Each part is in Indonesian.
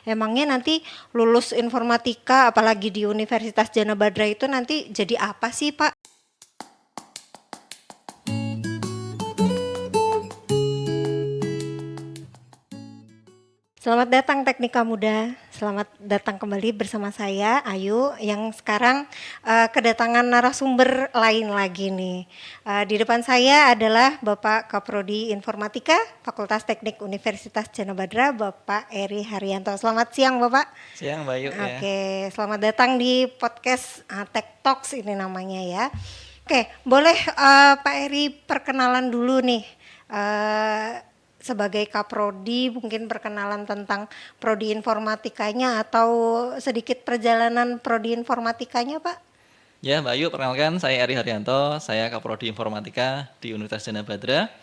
Emangnya nanti lulus informatika apalagi di Universitas Jana Badra itu nanti jadi apa sih, Pak? Selamat datang Teknika Muda. Selamat datang kembali bersama saya Ayu yang sekarang kedatangan narasumber lain lagi nih. Di depan saya adalah Bapak Kaprodi Informatika Fakultas Teknik Universitas Jana Badra, Bapak Eri Haryanto. Selamat siang, Bapak. Siang Mbak Ayu ya. Oke, selamat datang di podcast Tech Talks ini namanya ya. Oke, boleh Pak Eri perkenalan dulu nih. Sebagai Kaprodi mungkin perkenalan tentang prodi informatikanya atau sedikit perjalanan prodi informatikanya, Pak? Ya Mbak Ayu, perkenalkan saya Eri Haryanto, saya Kaprodi Informatika di Universitas Jana Badra.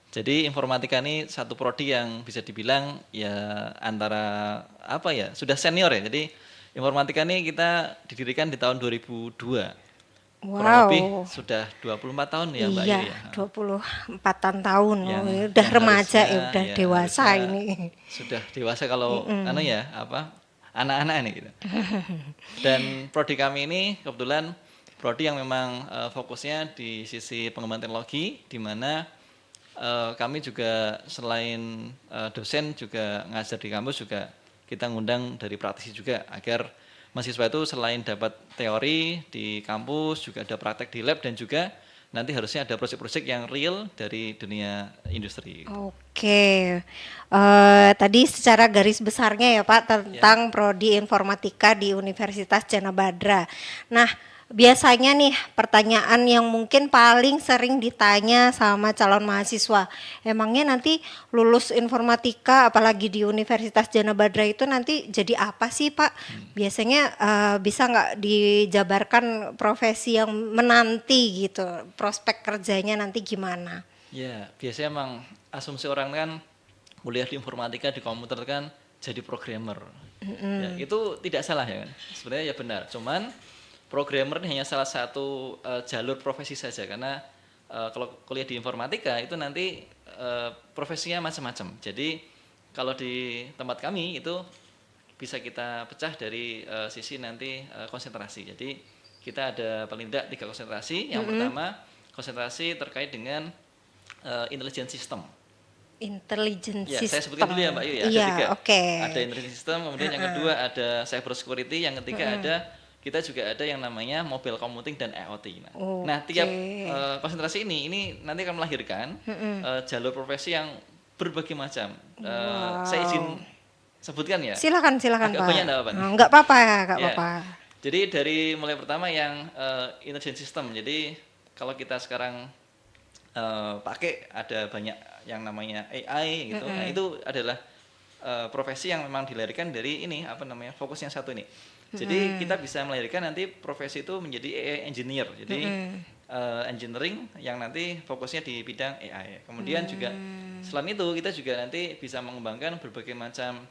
Jadi informatika ini satu prodi yang bisa dibilang ya antara sudah senior ya. Jadi informatika ini kita didirikan di tahun 2002. Kurang lebih Wow. sudah 24 tahun ya Mbak Ayu Iya, ya. 24-an tahun. Udah Yang remaja harusnya udah ya dewasa harusnya ini. sudah dewasa kalau anak-anak ini gitu. Dan prodi kami ini kebetulan prodi yang memang fokusnya di sisi pengembangan teknologi, di mana kami juga selain dosen juga ngajar di kampus juga kita ngundang dari praktisi juga agar mahasiswa itu selain dapat teori di kampus juga ada praktek di lab dan juga nanti harusnya ada proyek-proyek yang real dari dunia industri. Oke, tadi secara garis besarnya ya Pak tentang prodi informatika di Universitas Jana Badra. Nah, biasanya nih pertanyaan yang mungkin paling sering ditanya sama calon mahasiswa, emangnya nanti lulus informatika apalagi di Universitas Jana Badra itu nanti jadi apa sih Pak? Biasanya bisa nggak dijabarkan profesi yang menanti gitu, prospek kerjanya nanti gimana? Ya, biasanya emang asumsi orang kan kuliah di informatika di komputer kan jadi programmer. Ya, itu tidak salah ya kan. Sebenarnya ya benar. Cuman programmer ini hanya salah satu jalur profesi saja karena kalau kuliah di informatika itu nanti profesinya macam-macam. Jadi kalau di tempat kami itu bisa kita pecah dari sisi nanti konsentrasi. Jadi kita ada paling tidak 3 konsentrasi. Yang pertama konsentrasi terkait dengan intelligent system. Intelligent Ya, system. saya sebutkan dulu ya Mbak Yu ya. Ada Iya, 3. oke. Ada intelligent system, kemudian yang kedua ada cyber security, yang ketiga kita juga ada yang namanya mobile computing dan IoT. Nah, tiap konsentrasi ini nanti akan melahirkan jalur profesi yang berbagai macam. Saya izin sebutkan ya. Silakan Agak Pak. banyak enggak apa-apa nih? Enggak apa-apa, enggak Ya. apa-apa. Jadi dari mulai pertama yang intelligent system. Jadi kalau kita sekarang pakai ada banyak yang namanya AI gitu. Nah, itu adalah profesi yang memang dilahirkan dari ini fokus yang satu ini. Jadi kita bisa melahirkan nanti profesi itu menjadi AI engineer. Jadi engineering yang nanti fokusnya di bidang AI. Kemudian juga selain itu kita juga nanti bisa mengembangkan berbagai macam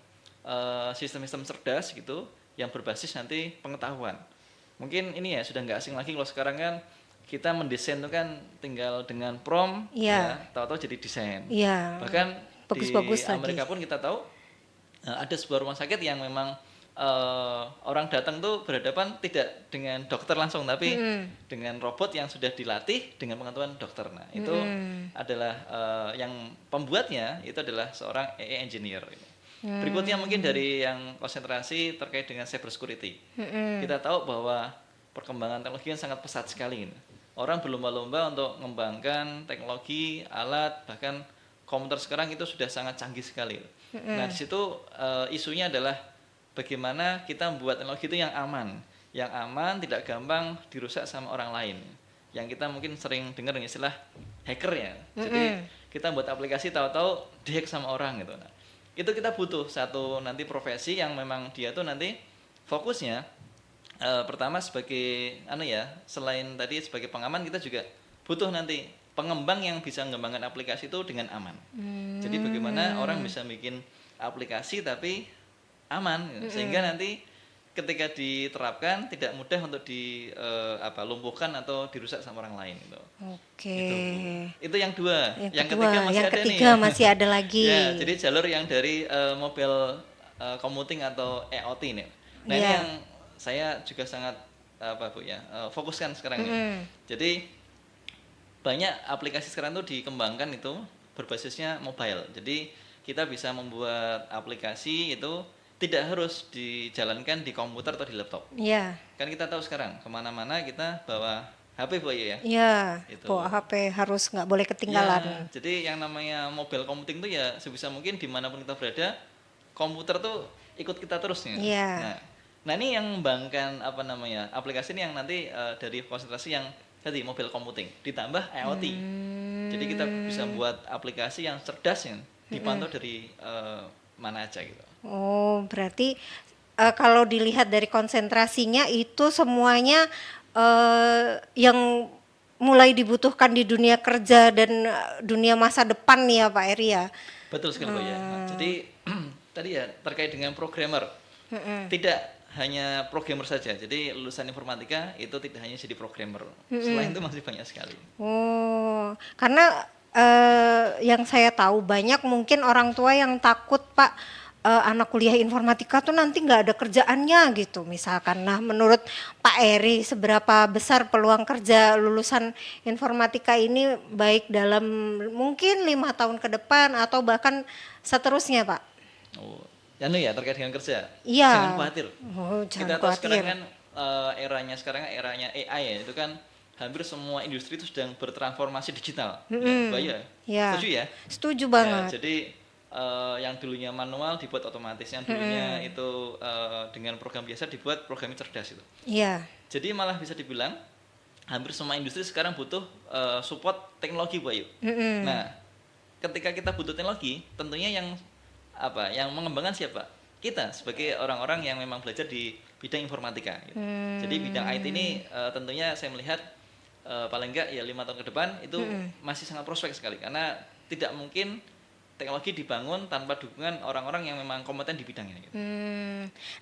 sistem-sistem cerdas gitu yang berbasis nanti pengetahuan. Mungkin ini ya sudah nggak asing lagi kalau sekarang kan kita mendesain itu kan tinggal dengan prompt ya, tahu-tahu jadi desain. Iya. Bahkan Bagus-bagus di Amerika pun kita tahu ada sebuah rumah sakit yang memang orang datang tuh berhadapan tidak dengan dokter langsung tapi dengan robot yang sudah dilatih dengan pengetahuan dokter. Nah, itu adalah yang pembuatnya itu adalah seorang AI engineer. Berikutnya mungkin dari yang konsentrasi terkait dengan cyber security. Kita tahu bahwa perkembangan teknologi yang sangat pesat sekali. Orang berlomba-lomba untuk mengembangkan teknologi, alat, bahkan komputer sekarang itu sudah sangat canggih sekali. Nah, di situ isunya adalah bagaimana kita membuat teknologi itu yang aman, tidak gampang dirusak sama orang lain. Yang kita mungkin sering dengar istilah hacker ya. Jadi kita buat aplikasi tahu-tahu dihack sama orang gitu. Nah, itu kita butuh satu nanti profesi yang memang dia tuh nanti fokusnya pertama sebagai selain tadi sebagai pengaman kita juga butuh nanti pengembang yang bisa mengembangkan aplikasi itu dengan aman. Jadi bagaimana orang bisa bikin aplikasi tapi aman sehingga nanti ketika diterapkan tidak mudah untuk lumpuhkan atau dirusak sama orang lain gitu. Oke. Itu yang dua. Yang ketiga masih ada nih. masih ada lagi. Ya, jadi jalur yang dari mobile commuting atau EOT ini. Nah ini Iya. yang saya juga sangat apa Bu ya fokuskan sekarang ini. Jadi banyak aplikasi sekarang tuh dikembangkan itu berbasisnya mobile. Jadi kita bisa membuat aplikasi itu tidak harus dijalankan di komputer atau di laptop. Iya. Kan kita tahu sekarang kemana-mana kita bawa HP Bu Ayu ya. Iya, Itu. bawa HP harus nggak boleh Ya, ketinggalan. jadi yang namanya mobile computing tuh ya sebisa mungkin dimanapun kita berada, komputer tuh ikut kita terus nih. Iya. Nah ini yang mengembangkan apa namanya aplikasi ini yang nanti dari konsentrasi yang tadi mobile computing ditambah IoT. Jadi kita bisa buat aplikasi yang cerdas yang dipantau dari mana aja gitu. Oh, berarti kalau dilihat dari konsentrasinya itu semuanya yang mulai dibutuhkan di dunia kerja dan dunia masa depan nih ya Pak Eri ya. Betul sekali Pak ya. Nah, jadi tadi ya terkait dengan programmer. Tidak hanya programmer saja. Jadi lulusan informatika itu tidak hanya jadi programmer. Selain itu masih banyak sekali. Oh, karena yang saya tahu banyak mungkin orang tua yang takut Pak anak kuliah informatika tuh nanti nggak ada kerjaannya gitu misalkan. Nah, menurut Pak Eri seberapa besar peluang kerja lulusan informatika ini baik dalam mungkin 5 tahun ke depan atau bahkan seterusnya Pak? Oh, ya terkait dengan kerja. Iya. Jangan khawatir. Oh, jangan Kita tahu sekarang khawatir. kan eranya sekarang eranya AI ya, itu kan hampir semua industri itu sedang bertransformasi digital. Ya, Mbak ya? Ya. Setuju ya? Setuju Ya, banget. jadi yang dulunya manual dibuat otomatis, yang dulunya itu dengan program biasa dibuat programnya cerdas itu. Iya. Jadi malah bisa dibilang hampir semua industri sekarang butuh support teknologi Bu Ayu. Nah, ketika kita butuh teknologi, tentunya yang yang mengembangkan siapa? Kita sebagai orang-orang yang memang belajar di bidang informatika. Gitu. Jadi bidang IT ini tentunya saya melihat paling enggak ya 5 tahun ke depan itu masih sangat prospek sekali karena tidak mungkin teknologi dibangun tanpa dukungan orang-orang yang memang kompeten di bidangnya. Gitu.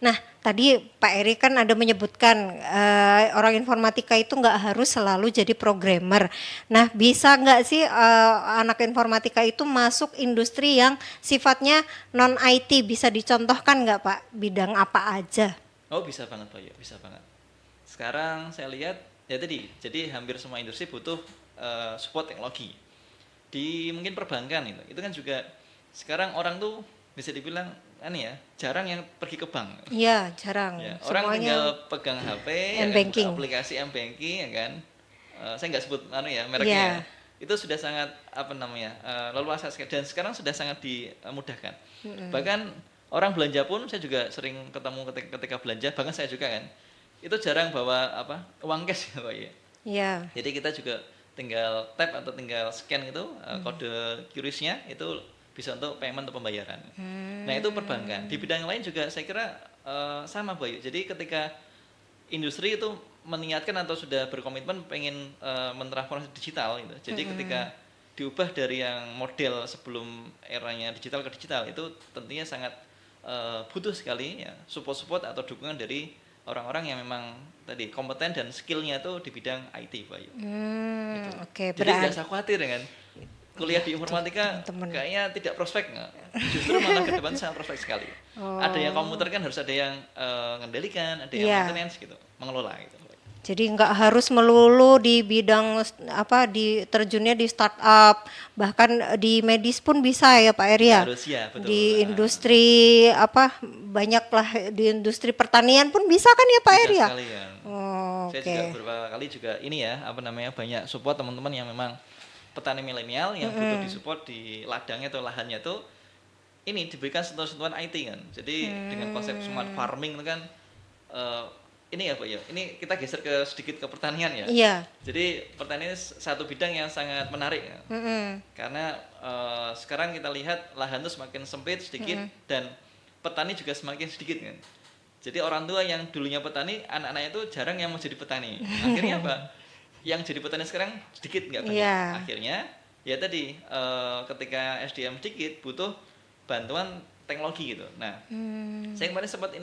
Nah, tadi Pak Eri kan ada menyebutkan orang informatika itu nggak harus selalu jadi programmer. Nah, bisa nggak sih anak informatika itu masuk industri yang sifatnya non IT? Bisa dicontohkan nggak Pak? Bidang apa aja? Oh bisa banget Pak, ya bisa banget. Sekarang saya lihat ya tadi, jadi hampir semua industri butuh support teknologi. Di mungkin perbankan itu kan juga sekarang orang tuh bisa dibilang jarang yang pergi ke bank. Iya, jarang. Ya, orang tinggal pegang HP, ya kan, M-banking. buka aplikasi M-banking, ya kan. Saya nggak sebut mereknya. Itu sudah sangat leluasa sekali dan sekarang sudah sangat dimudahkan. Bahkan orang belanja pun saya juga sering ketemu ketika belanja, bahkan saya juga kan. Itu jarang bawa uang cash ya Pak ya. Iya. Jadi kita juga tinggal tap atau tinggal scan itu kode QRIS-nya itu bisa untuk payment atau pembayaran. Nah itu perbankan. Di bidang lain juga saya kira sama Bayu. Jadi ketika industri itu meniatkan atau sudah berkomitmen pengen mentransformasi digital gitu. Jadi ketika diubah dari yang model sebelum eranya digital ke digital itu tentunya sangat butuh sekali ya support atau dukungan dari orang-orang yang memang tadi kompeten dan skillnya itu di bidang IT Pak Ayu. Gitu. Oke, Jadi nggak usah khawatir dengan kuliah di informatika kayaknya tidak prospek nggak. Justru malah ke depan sangat prospek sekali. Ada yang komputer kan harus ada yang ngendalikan, ada yang maintenance gitu, mengelola gitu. Jadi nggak harus melulu di bidang di terjunnya di startup, bahkan di medis pun bisa ya Pak Eri ya. Harus ya, betul. Di industri banyaklah di industri pertanian pun bisa kan ya Pak Eri ya. Sekali ya. Saya Oke. juga beberapa kali juga ini ya banyak support teman-teman yang memang petani milenial yang butuh disupport di ladangnya atau lahannya tuh ini diberikan sentuhan-sentuhan IT kan. Jadi dengan konsep smart farming itu kan ini ya Pak ya, ini kita geser sedikit ke pertanian ya. Iya. Jadi pertanian satu bidang yang sangat menarik ya. Karena sekarang kita lihat lahan itu semakin sempit sedikit dan petani juga semakin sedikit kan. Jadi orang tua yang dulunya petani, anak-anaknya itu jarang yang mau jadi petani. Akhirnya apa? Yang jadi petani sekarang sedikit nggak banyak. Iya. Akhirnya ya tadi ketika SDM sedikit butuh bantuan teknologi gitu. Nah, saya kemarin sempat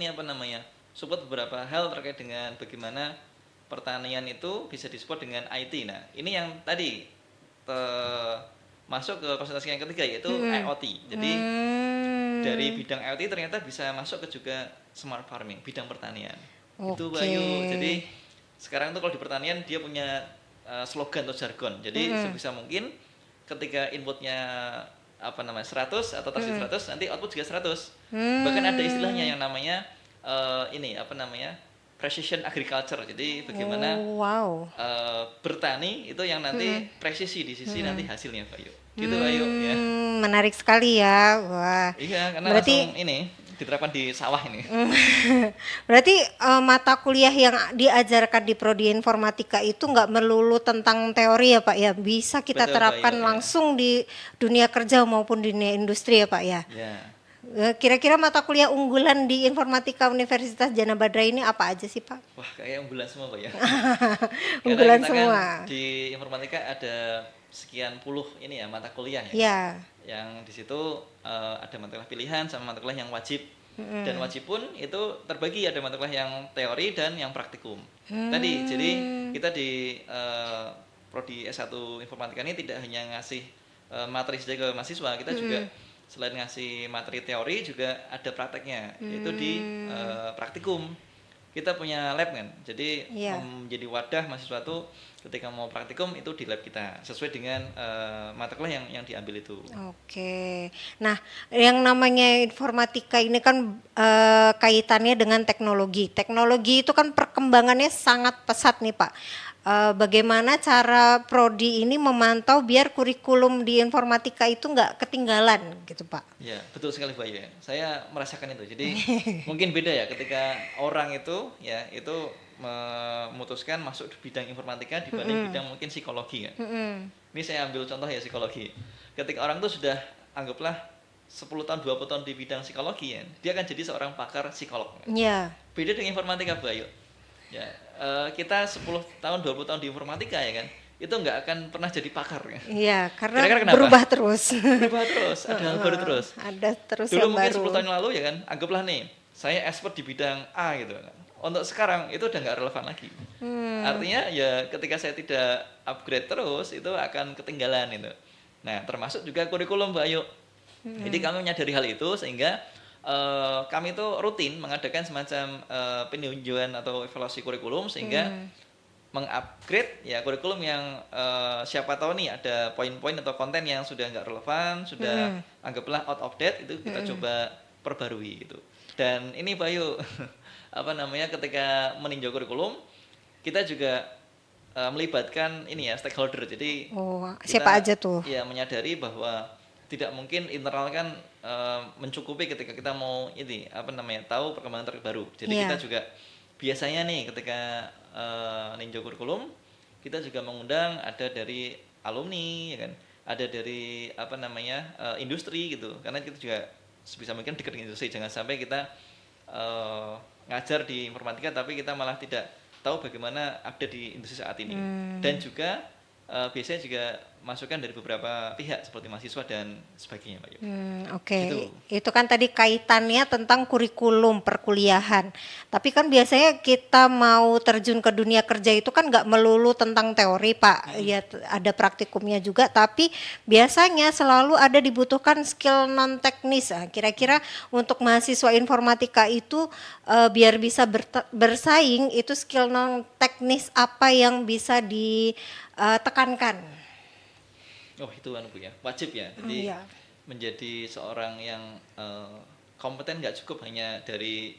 support beberapa hal terkait dengan bagaimana pertanian itu bisa disupport dengan IT. Nah, ini yang tadi masuk ke konsentrasi yang ketiga yaitu IoT. Jadi dari bidang IoT ternyata bisa masuk ke juga smart farming, bidang pertanian. Itu Oke. Bayu. Jadi sekarang tuh kalau di pertanian dia punya slogan atau jargon. Jadi sebisa mungkin ketika inputnya 100 atau target 100 nanti output juga 100. Bahkan ada istilahnya yang namanya precision agriculture. Jadi bagaimana Oh, wow. bertani itu yang nanti presisi di sisi nanti hasilnya Bayu. Gitu Bayu ya. Menarik sekali ya. Wah. Iya, karena Berarti langsung ini diterapkan di sawah ini. berarti mata kuliah yang diajarkan di prodi informatika itu nggak melulu tentang teori ya Pak ya, bisa kita Betul, terapkan Bayu, ya. langsung di dunia kerja maupun dunia industri ya Pak ya. Ya. Kira-kira mata kuliah unggulan di informatika Universitas Jana Badra ini apa aja sih Pak? Wah, kayak unggulan semua Pak ya. Unggulan Karena kita semua. kan di informatika ada sekian puluh ini ya mata kuliah ya. Ya. Yang di situ ada mata kuliah pilihan sama mata kuliah yang wajib. Dan wajib pun itu terbagi ada mata kuliah yang teori dan yang praktikum. Tadi jadi kita di prodi S1 informatika ini tidak hanya ngasih materi saja ke mahasiswa, kita juga selain ngasih materi teori juga ada prakteknya, yaitu di praktikum. Kita punya lab kan, jadi Iya. menjadi wadah mahasiswa tuh ketika mau praktikum itu di lab kita sesuai dengan mata kuliah yang diambil itu. Oke. Nah, yang namanya informatika ini kan kaitannya dengan teknologi. Teknologi itu kan perkembangannya sangat pesat nih, Pak. Bagaimana cara prodi ini memantau biar kurikulum di informatika itu nggak ketinggalan gitu, Pak? Ya, betul sekali Mbak ya. Saya merasakan itu. Jadi mungkin beda ya ketika orang itu ya itu memutuskan masuk di bidang informatika dibanding bidang mungkin psikologi ya. Ini saya ambil contoh ya psikologi. Ketika orang itu sudah anggaplah 10 tahun 20 tahun di bidang psikologi ya, dia akan jadi seorang pakar psikolog. Iya. Beda dengan informatika Bayu. Ya, kita 10 tahun 20 tahun di informatika ya kan, itu nggak akan pernah jadi pakar ya. Iya, karena Kira-kira kenapa? berubah terus. Berubah terus, ada hal baru terus. Ada terus Dulu yang mungkin baru. 10 tahun yang lalu ya kan, anggaplah nih, saya expert di bidang A gitu kan. Untuk sekarang itu udah nggak relevan lagi. Artinya ya ketika saya tidak upgrade terus, itu akan ketinggalan itu. Nah, termasuk juga kurikulum Mbak Ayu. Jadi kami menyadari hal itu sehingga kami itu rutin mengadakan semacam peninjauan atau evaluasi kurikulum sehingga mengupgrade ya kurikulum yang siapa tahu nih ada poin-poin atau konten yang sudah nggak relevan, sudah anggaplah out of date, itu kita coba perbarui gitu. Dan ini Bayu ketika meninjau kurikulum kita juga melibatkan ini ya stakeholder. Jadi Oh, kita, siapa aja tuh? ya menyadari bahwa tidak mungkin internal kan mencukupi ketika kita mau tahu perkembangan terbaru. Jadi Iya. kita juga biasanya nih ketika ninjau kurikulum kita juga mengundang ada dari alumni ya kan, ada dari industri gitu. Karena kita juga sebisa mungkin dekat dengan industri, jangan sampai kita ngajar di informatika tapi kita malah tidak tahu bagaimana update di industri saat ini. Dan juga biasanya juga masukan dari beberapa pihak seperti mahasiswa dan sebagainya Pak Yu. Oke. Gitu. Itu kan tadi kaitannya tentang kurikulum perkuliahan. Tapi kan biasanya kita mau terjun ke dunia kerja itu kan nggak melulu tentang teori Pak. Ya ada praktikumnya juga. Tapi biasanya selalu ada dibutuhkan skill non teknis. Nah, kira-kira untuk mahasiswa informatika itu biar bisa bersaing itu skill non teknis apa yang bisa ditekankan? Oh itu kan Bu ya, wajib ya. Jadi Iya. menjadi seorang yang kompeten nggak cukup hanya dari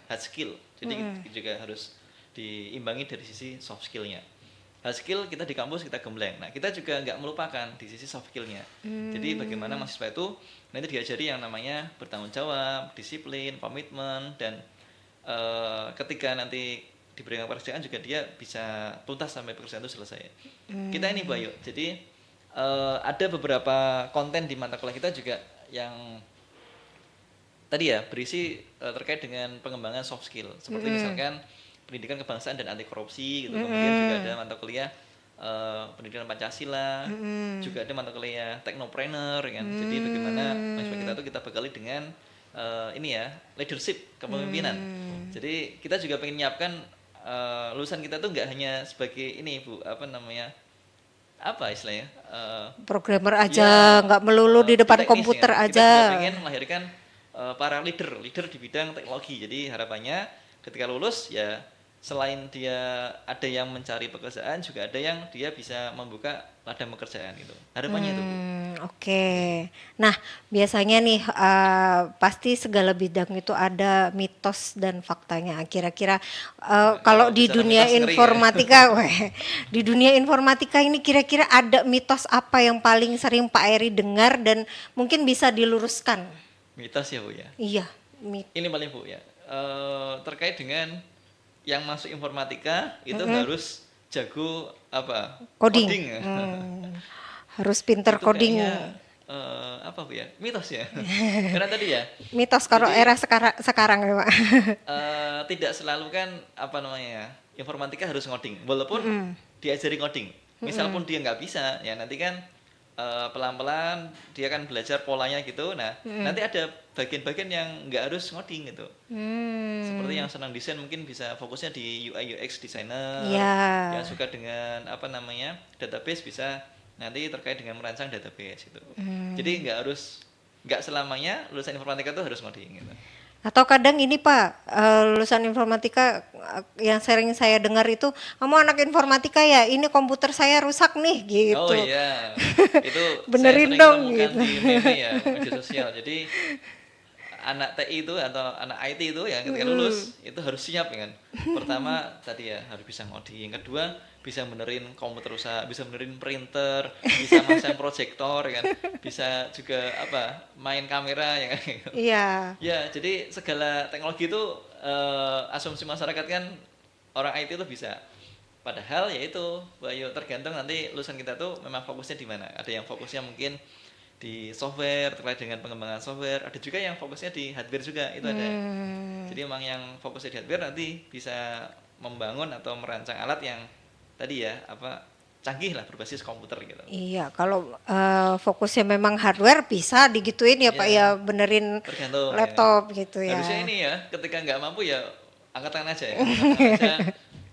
hard skill. Jadi juga harus diimbangi dari sisi soft skillnya. Hard skill kita di kampus kita gembleng. Nah kita juga nggak melupakan di sisi soft skillnya. Jadi bagaimana mahasiswa itu nanti diajari yang namanya bertanggung jawab, disiplin, komitmen, dan ketika nanti diberikan pekerjaan juga dia bisa tuntas sampai pekerjaan itu selesai. Kita ini Bayu. Jadi ada beberapa konten di mata kuliah kita juga yang tadi ya berisi terkait dengan pengembangan soft skill seperti misalkan pendidikan kebangsaan dan anti korupsi gitu. Kemudian juga ada mata kuliah pendidikan Pancasila, juga ada mata kuliah teknopreneur kan. Jadi bagaimana mahasiswa kita tuh kita bekali dengan leadership, kepemimpinan. Jadi kita juga pengen nyiapkan lulusan kita tuh nggak hanya sebagai ini Bu, Programmer aja, nggak melulu di depan teknis, komputer ya. Kita aja. juga pengen melahirkan para leader di bidang teknologi. Jadi harapannya ketika lulus ya selain dia ada yang mencari pekerjaan, juga ada yang dia bisa membuka ladang pekerjaan gitu. Harapannya itu, Bu. Oke. Nah, biasanya nih pasti segala bidang itu ada mitos dan faktanya. Kira-kira Nah, kalau kalau di bicara dunia mitos ngeri ya. informatika, di dunia informatika ini kira-kira ada mitos apa yang paling sering Pak Eri dengar dan mungkin bisa diluruskan? Mitos ya, Bu ya. Iya, mit. Ini paling, Bu ya. Terkait dengan yang masuk informatika itu harus jago apa? Coding. Ya. Harus pinter Itu coding. kayaknya apa, Bu ya? Mitos ya. Karena tadi ya. Mitos kalau Jadi era sekarang ya, Pak. tidak selalu kan apa namanya ya, informatika harus ngoding walaupun diajari ngoding, misal pun dia nggak bisa ya nanti kan pelan-pelan dia kan belajar polanya gitu. Nah nanti ada bagian-bagian yang nggak harus ngoding gitu, seperti yang senang desain mungkin bisa fokusnya di UI UX designer, Iya. yang suka dengan apa namanya database bisa nanti terkait dengan merancang database gitu. Jadi nggak selamanya lulusan informatika itu harus ngoding gitu. Atau kadang ini Pak, lulusan informatika yang sering saya dengar itu, kamu anak informatika ya, ini komputer saya rusak nih Oh gitu. iya, itu saya Benerin sering dong temukan gitu. di meme ya, media sosial. Jadi anak TI itu atau anak IT itu ya ketika lulus itu harus siap ya kan. Pertama tadi ya harus bisa ngoding, kedua bisa benerin komputer rusak, bisa benerin printer, bisa masang proyektor ya kan, bisa juga apa main kamera ya kan. Iya. Ya, jadi segala teknologi itu asumsi masyarakat kan orang IT itu bisa. Padahal ya itu, Bayu tergantung nanti lulusan kita tuh memang fokusnya di mana. Ada yang fokusnya mungkin di software terkait dengan pengembangan software, ada juga yang fokusnya di hardware juga itu ada. Jadi memang yang fokusnya di hardware nanti bisa membangun atau merancang alat yang tadi ya apa canggih lah berbasis komputer gitu. Iya, kalau fokusnya memang hardware bisa digituin ya Pak ya, Ya, benerin tergantung ya kan. laptop gitu Harusnya ya. ini ya ketika nggak mampu ya angkat tangan aja ya. Angkat tangan aja.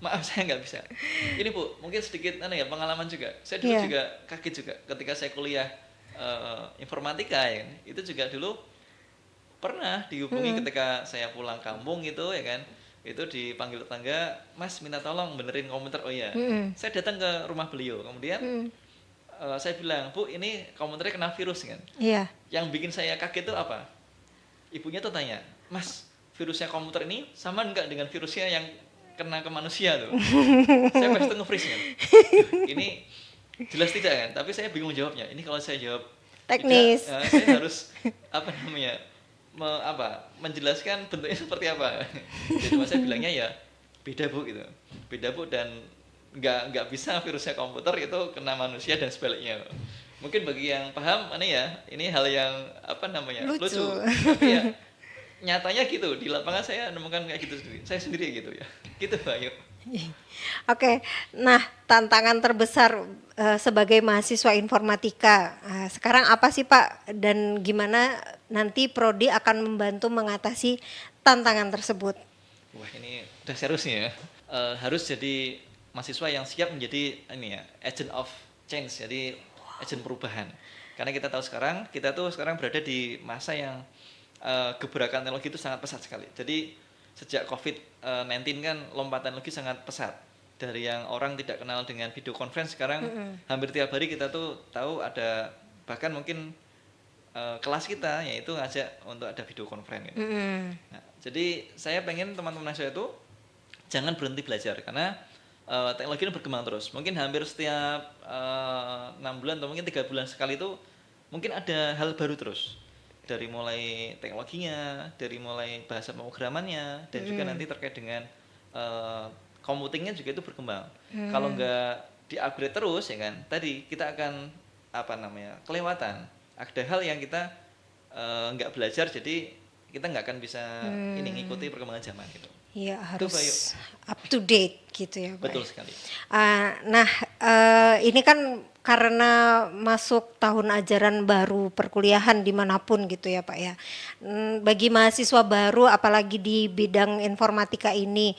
Maaf saya nggak bisa. Ini Bu, mungkin sedikit ya pengalaman juga. Saya dulu Iya. juga kaget juga ketika saya kuliah informatika ya kan. Itu juga dulu pernah dihubungi ketika saya pulang kampung gitu ya kan. Itu dipanggil tetangga, Mas minta tolong benerin komputer. Oh iya. Saya datang ke rumah beliau. Kemudian saya bilang, Bu ini komputernya kena virus kan. Iya. Yang bikin saya kaget itu apa? Ibunya tuh tanya, Mas virusnya komputer ini sama enggak dengan virusnya yang kena ke manusia tuh? Saya pas itu nge-freeze kan. Duh, ini jelas tidak kan? Tapi saya bingung jawabnya. Ini kalau saya jawab Teknis. tidak, saya harus apa namanya menjelaskan bentuknya seperti apa. Jadi saya bilangnya ya beda Bu gitu, beda Bu dan nggak bisa virusnya komputer itu kena manusia dan sebaliknya. Mungkin bagi yang paham ini hal yang apa namanya Lucu. tapi ya nyatanya gitu di lapangan saya nemukan kayak gitu sendiri, saya sendiri gitu ya, gitu Pak. Yuk. Oke, nah tantangan terbesar sebagai mahasiswa informatika sekarang apa sih Pak? Dan gimana nanti Prodi akan membantu mengatasi tantangan tersebut? Wah ini udah serius nih ya. Harus jadi mahasiswa yang siap menjadi ini ya agent of change, jadi agent perubahan. Karena kita tahu kita tuh sekarang berada di masa yang gebrakan teknologi itu sangat pesat sekali. Jadi sejak COVID-19 kan lompatan teknologi sangat pesat. Dari yang orang tidak kenal dengan video conference sekarang hampir tiap hari kita tuh tahu ada bahkan mungkin kelas kita yaitu ngajak untuk ada video conference gitu. Nah, jadi saya pengen teman-teman saya itu jangan berhenti belajar karena teknologi ini berkembang terus. Mungkin hampir setiap 6 bulan atau mungkin 3 bulan sekali itu mungkin ada hal baru terus. Dari mulai teknologinya, dari mulai bahasa pemrogramannya, dan juga nanti terkait dengan computingnya juga itu berkembang. Kalau nggak di-upgrade terus ya kan, tadi kita akan kelewatan. Ada hal yang kita nggak belajar, jadi kita nggak akan bisa ngikuti perkembangan zaman gitu. Iya Itu, Bayu. harus up to date gitu ya Pak. Betul sekali. Nah ini kan karena masuk tahun ajaran baru perkuliahan dimanapun gitu ya Pak ya. Bagi mahasiswa baru apalagi di bidang informatika ini,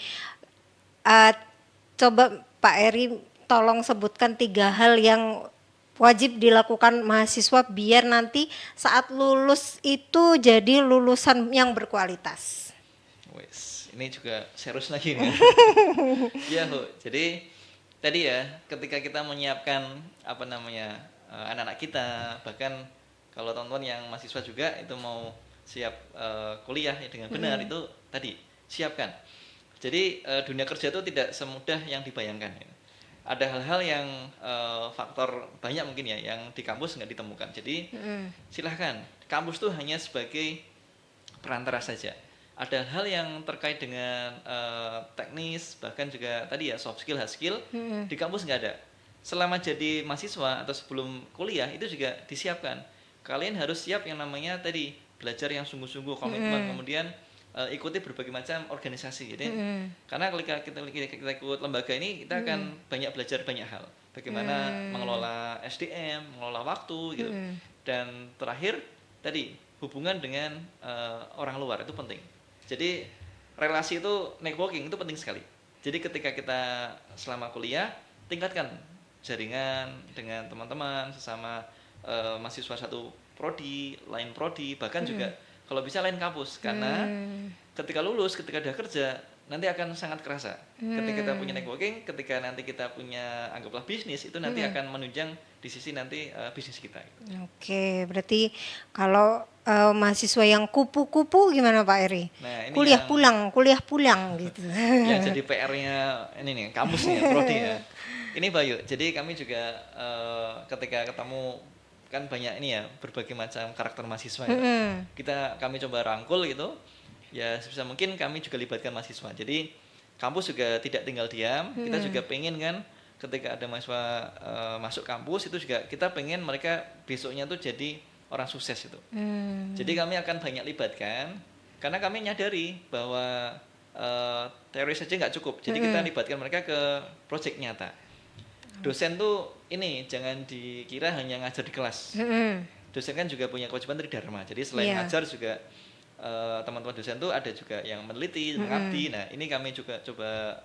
coba Pak Eri tolong sebutkan 3 hal yang wajib dilakukan mahasiswa biar nanti saat lulus itu jadi lulusan yang berkualitas? Wes, ini juga serius lagi nih. Iya, Bu. Jadi tadi ya, ketika kita menyiapkan apa namanya anak-anak kita, bahkan kalau teman-teman yang mahasiswa juga itu mau siap kuliah ya dengan benar itu tadi siapkan. Jadi dunia kerja itu tidak semudah yang dibayangkan. Ya. Ada hal-hal yang faktor banyak mungkin ya yang di kampus nggak ditemukan. Jadi silahkan, kampus itu hanya sebagai perantara saja. Ada hal yang terkait dengan teknis, bahkan juga tadi ya soft skill, hard skill, di kampus nggak ada. Selama jadi mahasiswa atau sebelum kuliah itu juga disiapkan. Kalian harus siap yang namanya tadi belajar yang sungguh-sungguh, komitmen, kemudian ikuti berbagai macam organisasi. Jadi karena ketika kita ikut lembaga ini kita akan banyak belajar banyak hal. Bagaimana mengelola SDM, mengelola waktu gitu. Dan terakhir tadi hubungan dengan orang luar itu penting. Jadi relasi itu networking itu penting sekali. Jadi ketika kita selama kuliah tingkatkan jaringan dengan teman-teman sesama mahasiswa satu prodi, lain prodi, bahkan juga kalau bisa lain kampus karena ketika lulus, ketika udah kerja nanti akan sangat kerasa. Ketika kita punya networking, ketika nanti kita punya anggaplah bisnis itu nanti akan menunjang di sisi nanti bisnis kita. Oke, berarti kalau mahasiswa yang kupu-kupu gimana Pak Eri? Nah, ini Kuliah pulang gitu. yang jadi PR-nya ini nih, kampus nih, prodi ya. Ini Bayu, jadi kami juga ketika ketemu kan banyak ini ya, berbagai macam karakter mahasiswa ya. Kami coba rangkul gitu, ya sebisa mungkin kami juga libatkan mahasiswa. Jadi kampus juga tidak tinggal diam, kita juga pengen kan ketika ada mahasiswa masuk kampus itu juga kita pengen mereka besoknya tuh jadi orang sukses itu. Jadi kami akan banyak libatkan, karena kami nyadari bahwa teori saja nggak cukup. Jadi kita libatkan mereka ke proyek nyata. Dosen tuh ini jangan dikira hanya ngajar di kelas. Dosen kan juga punya kewajiban tridharma. Jadi selain ngajar juga teman-teman dosen tuh ada juga yang meneliti, mengabdi. Nah ini kami juga coba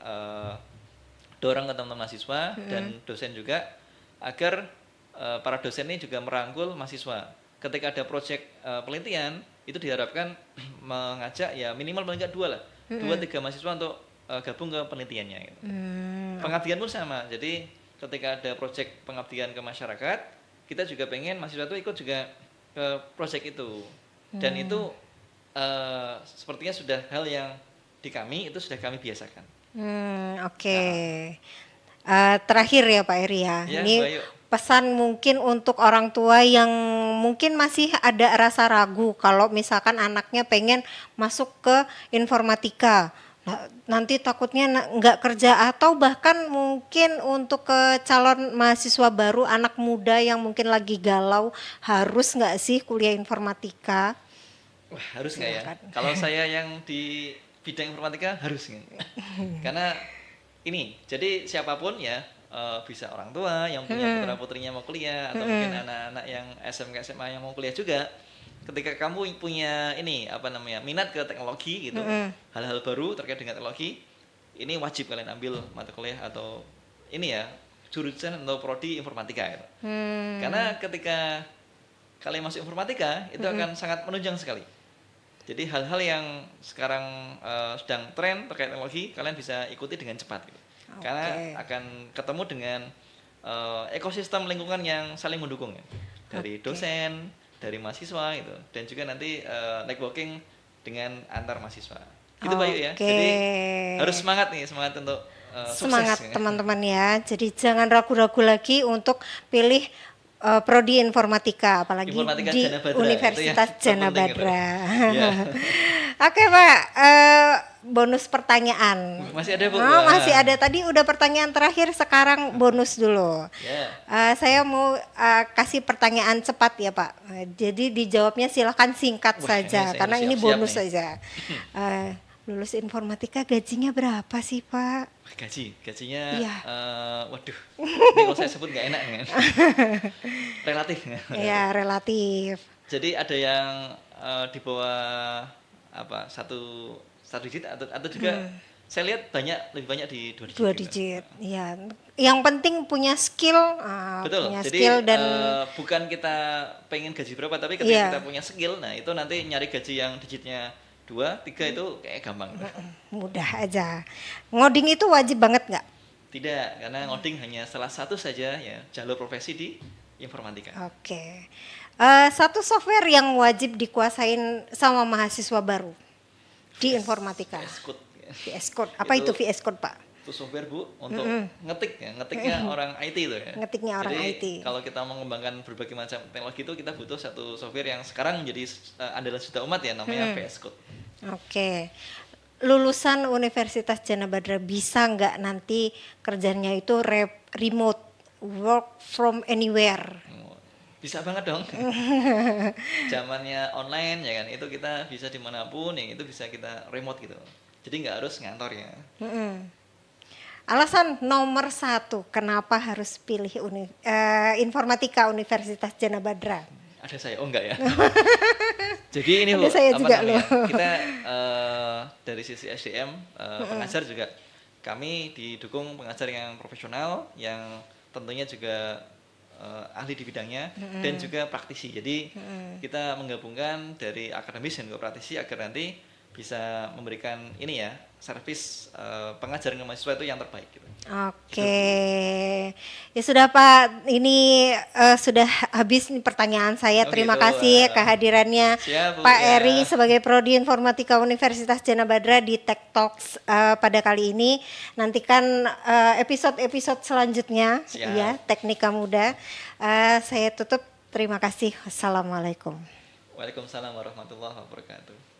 dorong ke teman-teman mahasiswa dan dosen juga agar para dosen ini juga merangkul mahasiswa. Ketika ada proyek penelitian itu diharapkan mengajak ya minimal paling nggak 2 lah, 2-3 mahasiswa untuk gabung ke penelitiannya. Gitu. Pengabdian pun sama. Jadi ketika ada proyek pengabdian ke masyarakat, kita juga pengen mahasiswa itu ikut juga ke proyek itu. Dan itu sepertinya sudah hal yang di kami itu sudah kami biasakan. Oke. Terakhir ya Pak Eri ya. Ya, ini Bayu. pesan mungkin untuk orang tua yang mungkin masih ada rasa ragu kalau misalkan anaknya pengen masuk ke informatika. Nanti takutnya nggak kerja atau bahkan mungkin untuk ke calon mahasiswa baru anak muda yang mungkin lagi galau harus nggak sih kuliah informatika? Wah, harus nggak ya? Kalau saya yang di bidang informatika harus nggak? Karena ini, jadi siapapun ya bisa orang tua yang punya putra putrinya mau kuliah atau mungkin anak-anak yang SMK SMA yang mau kuliah juga. Ketika kamu punya ini apa namanya minat ke teknologi gitu, hal-hal baru terkait dengan teknologi, ini wajib kalian ambil mata kuliah atau ini ya jurusan atau prodi informatika. Gitu. Karena ketika kalian masuk informatika itu akan sangat menunjang sekali. Jadi hal-hal yang sekarang sedang tren terkait teknologi kalian bisa ikuti dengan cepat. Gitu. Karena akan ketemu dengan ekosistem lingkungan yang saling mendukung ya. Dari dosen, dari mahasiswa gitu dan juga nanti networking dengan antar mahasiswa. Gitu Bayu ya. Jadi harus semangat nih, semangat untuk semangat sukses. Teman-teman ya. Jadi jangan ragu-ragu lagi untuk pilih prodi informatika apalagi Informatika di Jana Badra, Universitas itu ya, Jana terpenting itu. Badra. Ya. Oke Pak, bonus pertanyaan. Masih ada Bu? Oh, masih ada. Tadi udah pertanyaan terakhir, sekarang bonus dulu. Ya. Saya mau kasih pertanyaan cepat ya Pak. Jadi dijawabnya silahkan singkat Wah, saja, saya karena ini siap-siap bonus nih. saja. Lulus informatika gajinya berapa sih Pak? Gajinya, Iya. waduh, ini kalau saya sebut nggak enak kan? Relatif. Ya relatif. Jadi ada yang di bawah apa satu digit atau juga saya lihat lebih banyak di 2 digit. Dua gitu. digit, ya. Yang penting punya skill, Betul. punya Jadi skill dan bukan kita pengen gaji berapa, tapi ketika Iya. kita punya skill, nah itu nanti nyari gaji yang digitnya 2, 3 itu kayak gampang. mudah aja. Ngoding itu wajib banget nggak? Tidak, karena ngoding hanya salah satu saja ya jalur profesi di informatika. Oke. Satu software yang wajib dikuasain sama mahasiswa baru di informatika. VS Code. Ya. VS Code. Apa itu VS Code, Pak? Itu software Bu untuk ngetik ya, ngetiknya orang IT itu ya. Ngetiknya orang Jadi, IT. kalau kita mau mengembangkan berbagai macam teknologi itu kita butuh satu software yang sekarang menjadi andalan juta umat ya, namanya VS Code. Oke. Lulusan Universitas Jana Badra bisa nggak nanti kerjanya itu remote, work from anywhere? Bisa banget dong. Zamannya online ya kan, itu kita bisa dimanapun, yang itu bisa kita remote gitu. Jadi nggak harus ngantor ya. Alasan nomor 1 kenapa harus pilih informatika Universitas Jana Badra? Ada saya, oh enggak ya. Jadi ini Ada loh, saya apa juga namanya? loh. Kita dari sisi SDM pengajar juga kami didukung pengajar yang profesional, yang tentunya juga ahli di bidangnya dan juga praktisi. Jadi kita menggabungkan dari akademis dan juga praktisi agar nanti bisa memberikan ini ya servis pengajaran ke mahasiswa itu yang terbaik gitu. Oke, ya sudah Pak, ini sudah habis nih pertanyaan saya. Oh Terima gitu, kasih kehadirannya siap, Bu, Pak ya. Eri sebagai Prodi Informatika Universitas Jana Badra di Tech Talks pada kali ini. Nantikan episode-episode selanjutnya, Siap. ya Teknika Muda. Saya tutup. Terima kasih. Wassalamualaikum. Waalaikumsalam warahmatullahi wabarakatuh.